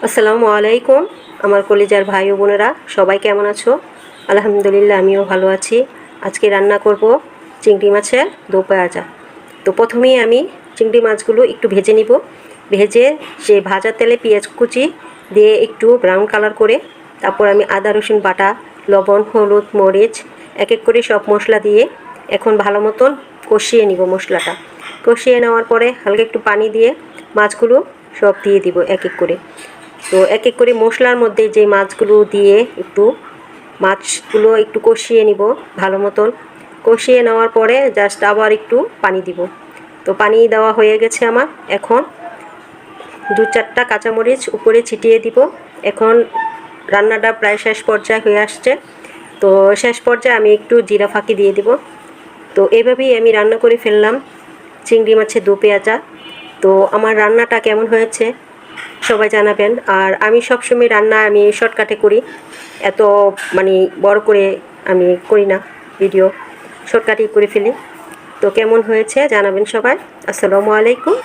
আসসালামু আলাইকুম আমার কলিজার ভাই ও বোনেরা সবাই কেমন আছো? আলহামদুলিল্লাহ আমিও ভালো আছি। আজকে রান্না করব চিংড়ি মাছের দো পেঁয়াজা। তো প্রথমেই আমি চিংড়ি মাছগুলো একটু ভেজে নিব। ভেজে সে ভাজা তেলে পেঁয়াজ কুচি দিয়ে একটু ব্রাউন কালার করে তারপর আমি আদা রসুন বাটা, লবণ, হলুদ, মরিচ এক এক করে সব মশলা দিয়ে এখন ভালো মতন কষিয়ে নিব। মশলাটা কষিয়ে নেওয়ার পরে হালকা একটু পানি দিয়ে মাছগুলো সব দিয়ে দিব এক এক করে। তো এক এক করে মশলার মধ্যে যে মাছগুলো দিয়ে মাছগুলো একটু কষিয়ে নিব ভালো মতন। কষিয়ে নেওয়ার পরে জাস্ট আবার একটু পানি দিব। তো পানি দেওয়া হয়ে গেছে আমার। এখন 2-4টা কাঁচামরিচ উপরে ছিটিয়ে দিব। এখন রান্নাটা প্রায় শেষ পর্যায়ে হয়ে আসছে। তো শেষ পর্যায়ে আমি একটু জিরা ফাঁকি দিয়ে দিব। তো এভাবেই আমি রান্না করে ফেললাম চিংড়ি মাছের দো পেঁয়াজা। তো আমার রান্নাটা কেমন হয়েছে সবাই জানাবেন। আর আমি সবসময় রান্না আমি শর্টকাটে করি, এত বড় করে আমি করি না, ভিডিও শর্টকাটেই করে ফেলি। তো কেমন হয়েছে জানাবেন সবাই। আসসালামু আলাইকুম।